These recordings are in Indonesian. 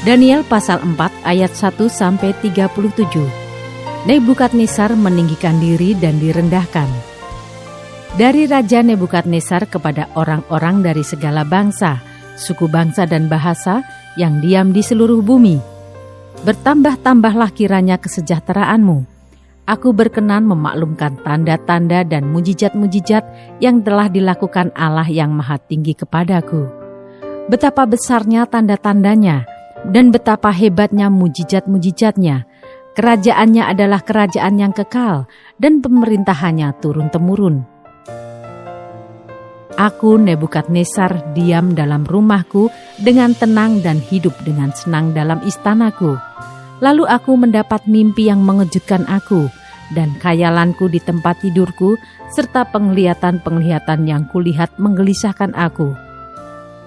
Daniel pasal 4 ayat 1-37. Nebukadnezar meninggikan diri dan direndahkan. Dari Raja Nebukadnezar kepada orang-orang dari segala bangsa, suku bangsa dan bahasa yang diam di seluruh bumi. Bertambah-tambahlah kiranya kesejahteraanmu. Aku berkenan memaklumkan tanda-tanda dan mujizat-mujizat yang telah dilakukan Allah yang Maha Tinggi kepadaku. Betapa besarnya tanda-tandanya dan betapa hebatnya mujizat-mujizatnya. Kerajaannya adalah kerajaan yang kekal dan pemerintahannya turun-temurun. Aku Nebukadnezar diam dalam rumahku dengan tenang dan hidup dengan senang dalam istanaku. Lalu aku mendapat mimpi yang mengejutkan aku, dan khayalanku di tempat tidurku, serta penglihatan-penglihatan yang kulihat menggelisahkan aku.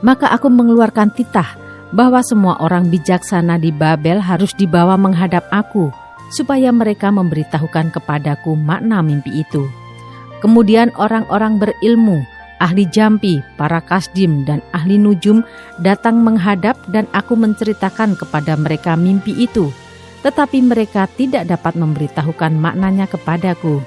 Maka aku mengeluarkan titah bahwa semua orang bijaksana di Babel harus dibawa menghadap aku, supaya mereka memberitahukan kepadaku makna mimpi itu. Kemudian orang-orang berilmu, ahli jampi, para kasdim, dan ahli nujum datang menghadap dan aku menceritakan kepada mereka mimpi itu. Tetapi mereka tidak dapat memberitahukan maknanya kepadaku.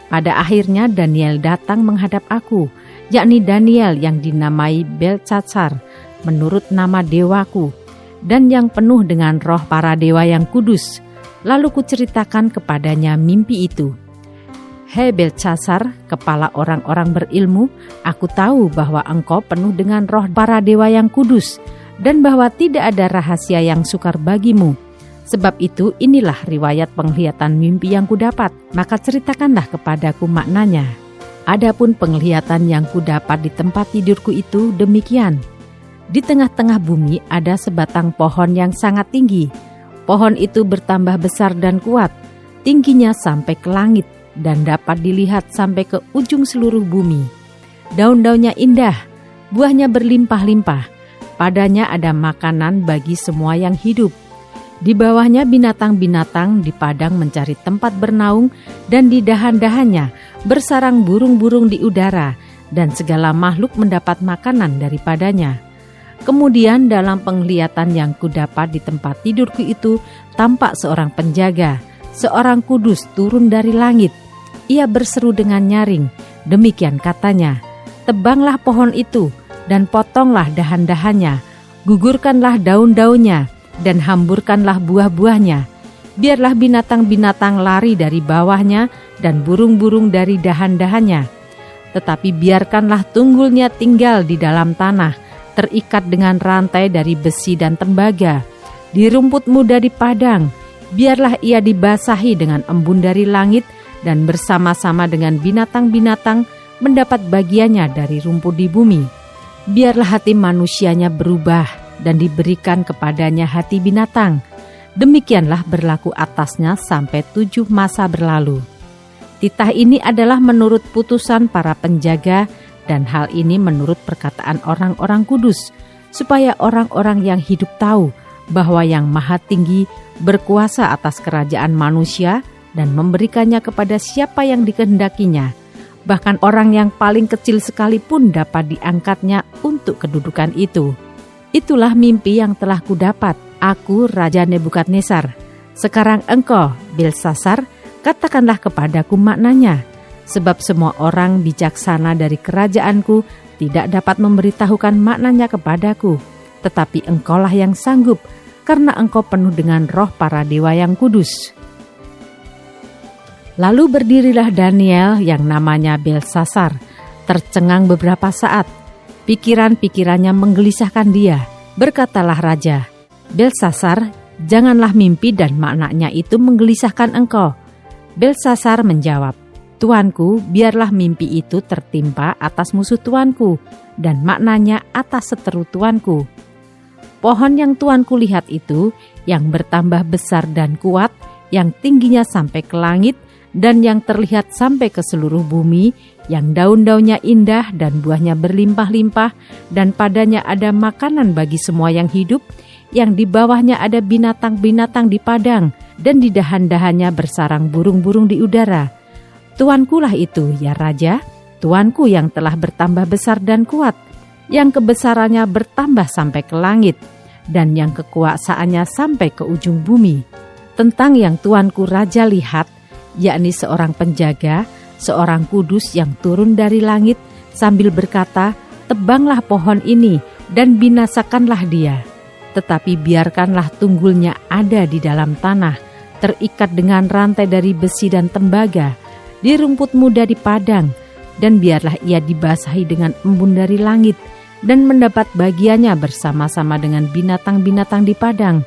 Pada akhirnya Daniel datang menghadap aku, yakni Daniel yang dinamai Beltshazzar, menurut nama dewaku, dan yang penuh dengan roh para dewa yang kudus. Lalu kuceritakan kepadanya mimpi itu. Hei Beltshazzar, kepala orang-orang berilmu, aku tahu bahwa engkau penuh dengan roh para dewa yang kudus, dan bahwa tidak ada rahasia yang sukar bagimu. Sebab itu inilah riwayat penglihatan mimpi yang kudapat, maka ceritakanlah kepadaku maknanya. Adapun penglihatan yang kudapat di tempat tidurku itu demikian. Di tengah-tengah bumi ada sebatang pohon yang sangat tinggi. Pohon itu bertambah besar dan kuat, tingginya sampai ke langit dan dapat dilihat sampai ke ujung seluruh bumi. Daun-daunnya indah, buahnya berlimpah-limpah. Padanya ada makanan bagi semua yang hidup. Di bawahnya binatang-binatang di padang mencari tempat bernaung, dan di dahan-dahannya bersarang burung-burung di udara, dan segala makhluk mendapat makanan daripadanya. Kemudian dalam penglihatan yang kudapat di tempat tidurku itu, tampak seorang penjaga, seorang kudus turun dari langit. Ia berseru dengan nyaring, demikian katanya, "Tebanglah pohon itu, dan potonglah dahan-dahannya, gugurkanlah daun-daunnya, dan hamburkanlah buah-buahnya. Biarlah binatang-binatang lari dari bawahnya, dan burung-burung dari dahan-dahannya. Tetapi biarkanlah tunggulnya tinggal di dalam tanah, terikat dengan rantai dari besi dan tembaga. Di rumput muda di padang, biarlah ia dibasahi dengan embun dari langit, dan bersama-sama dengan binatang-binatang mendapat bagiannya dari rumput di bumi. Biarlah hati manusianya berubah dan diberikan kepadanya hati binatang. Demikianlah berlaku atasnya sampai 7 masa berlalu." Titah ini adalah menurut putusan para penjaga, dan hal ini menurut perkataan orang-orang kudus, supaya orang-orang yang hidup tahu bahwa Yang Maha Tinggi berkuasa atas kerajaan manusia dan memberikannya kepada siapa yang dikehendakinya. Bahkan orang yang paling kecil sekalipun dapat diangkatnya untuk kedudukan itu. Itulah mimpi yang telah kudapat, aku Raja Nebukadnezar. Sekarang engkau, Beltshazzar, katakanlah kepadaku maknanya. Sebab semua orang bijaksana dari kerajaanku tidak dapat memberitahukan maknanya kepadaku. Tetapi engkaulah yang sanggup, karena engkau penuh dengan roh para dewa yang kudus. Lalu berdirilah Daniel yang namanya Beltshazzar, tercengang beberapa saat. Pikiran-pikirannya menggelisahkan dia. Berkatalah raja, "Beltshazzar, janganlah mimpi dan maknanya itu menggelisahkan engkau." Beltshazzar menjawab, "Tuanku, biarlah mimpi itu tertimpa atas musuh tuanku, dan maknanya atas seteru tuanku. Pohon yang tuanku lihat itu, yang bertambah besar dan kuat, yang tingginya sampai ke langit, dan yang terlihat sampai ke seluruh bumi, yang daun-daunnya indah dan buahnya berlimpah-limpah, dan padanya ada makanan bagi semua yang hidup, yang di bawahnya ada binatang-binatang di padang, dan di dahan-dahannya bersarang burung-burung di udara. Tuankulah itu, ya Raja, tuanku yang telah bertambah besar dan kuat, yang kebesarannya bertambah sampai ke langit, dan yang kekuasaannya sampai ke ujung bumi. Tentang yang tuanku Raja lihat, yakni seorang penjaga, seorang kudus yang turun dari langit sambil berkata, "Tebanglah pohon ini dan binasakanlah dia. Tetapi biarkanlah tunggulnya ada di dalam tanah, terikat dengan rantai dari besi dan tembaga, di rumput muda di padang, dan biarlah ia dibasahi dengan embun dari langit, dan mendapat bagiannya bersama-sama dengan binatang-binatang di padang.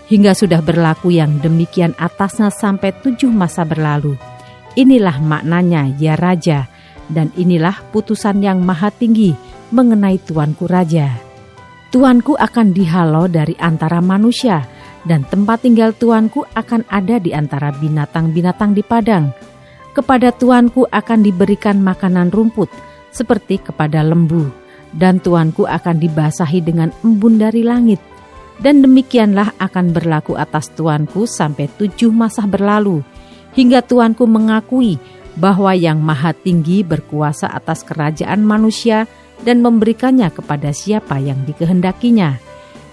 Hingga sudah berlaku yang demikian atasnya sampai 7 masa berlalu. Inilah maknanya, ya Raja, dan inilah putusan yang maha tinggi mengenai Tuanku Raja. Tuanku akan dihalau dari antara manusia, dan tempat tinggal Tuanku akan ada di antara binatang-binatang di padang. Kepada Tuanku akan diberikan makanan rumput, seperti kepada lembu, dan Tuanku akan dibasahi dengan embun dari langit. Dan demikianlah akan berlaku atas Tuanku sampai 7 masa berlalu, hingga Tuanku mengakui bahwa Yang Maha Tinggi berkuasa atas kerajaan manusia dan memberikannya kepada siapa yang dikehendakinya.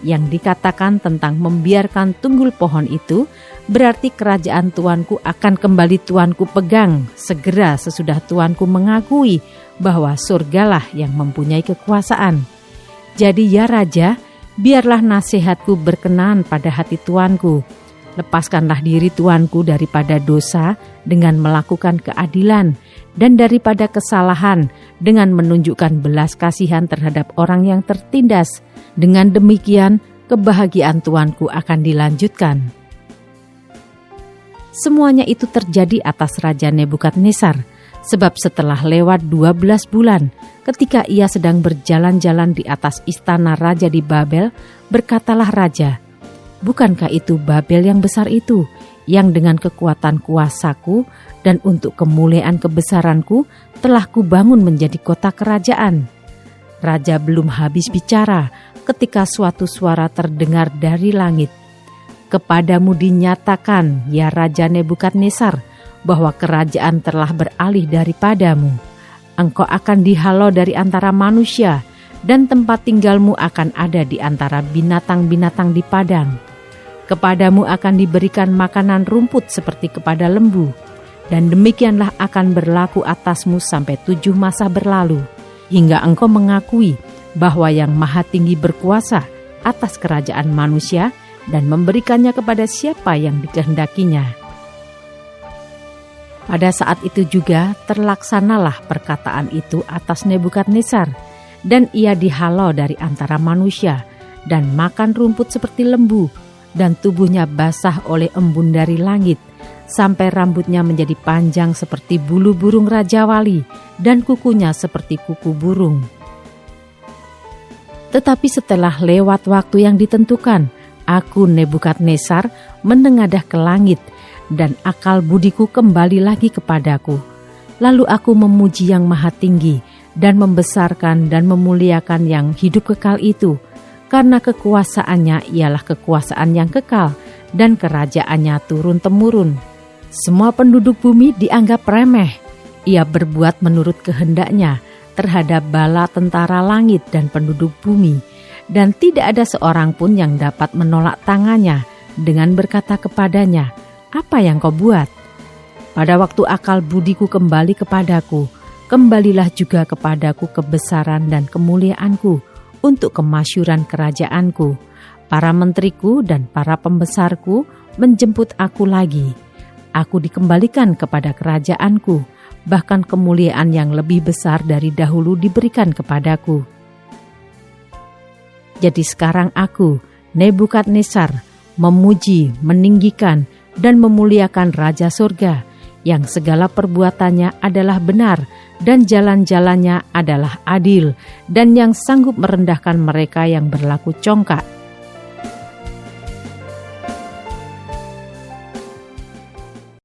Yang dikatakan tentang membiarkan tunggul pohon itu, berarti kerajaan Tuanku akan kembali Tuanku pegang segera sesudah Tuanku mengakui bahwa surgalah yang mempunyai kekuasaan. Jadi ya Raja, biarlah nasihatku berkenan pada hati Tuanku. Lepaskanlah diri Tuanku daripada dosa dengan melakukan keadilan, dan daripada kesalahan dengan menunjukkan belas kasihan terhadap orang yang tertindas. Dengan demikian, kebahagiaan Tuanku akan dilanjutkan. Semuanya itu terjadi atas Raja Nebukadnezar, sebab setelah lewat 12 bulan, ketika ia sedang berjalan-jalan di atas istana raja di Babel, berkatalah raja, "Bukankah itu Babel yang besar itu, yang dengan kekuatan kuasaku dan untuk kemuliaan kebesaranku telah kubangun menjadi kota kerajaan?" Raja belum habis bicara ketika suatu suara terdengar dari langit. "Kepadamu dinyatakan, ya Raja Nebukadnezar, bahwa kerajaan telah beralih daripadamu. Engkau akan dihalau dari antara manusia, dan tempat tinggalmu akan ada di antara binatang-binatang di padang. Kepadamu akan diberikan makanan rumput seperti kepada lembu, dan demikianlah akan berlaku atasmu sampai 7 masa berlalu, hingga engkau mengakui bahwa Yang Maha Tinggi berkuasa atas kerajaan manusia dan memberikannya kepada siapa yang dikehendakinya." Pada saat itu juga terlaksanalah perkataan itu atas Nebukadnezar, dan ia dihalau dari antara manusia dan makan rumput seperti lembu, dan tubuhnya basah oleh embun dari langit, sampai rambutnya menjadi panjang seperti bulu burung rajawali dan kukunya seperti kuku burung. Tetapi setelah lewat waktu yang ditentukan, aku Nebukadnezar menengadah ke langit, dan akal budiku kembali lagi kepadaku. Lalu aku memuji Yang Maha Tinggi dan membesarkan dan memuliakan yang hidup kekal itu, karena kekuasaannya ialah kekuasaan yang kekal dan kerajaannya turun-temurun. Semua penduduk bumi dianggap remeh. Ia berbuat menurut kehendaknya terhadap bala tentara langit dan penduduk bumi, dan tidak ada seorang pun yang dapat menolak tangannya dengan berkata kepadanya, "Apa yang kau buat?" Pada waktu akal budiku kembali kepadaku, kembalilah juga kepadaku kebesaran dan kemuliaanku untuk kemasyuran kerajaanku. Para menteriku dan para pembesarku menjemput aku lagi. Aku dikembalikan kepada kerajaanku, bahkan kemuliaan yang lebih besar dari dahulu diberikan kepadaku. Jadi sekarang aku, Nebukadnezar, memuji, meninggikan, dan memuliakan Raja Surga, yang segala perbuatannya adalah benar, dan jalan-jalannya adalah adil, dan yang sanggup merendahkan mereka yang berlaku congkak.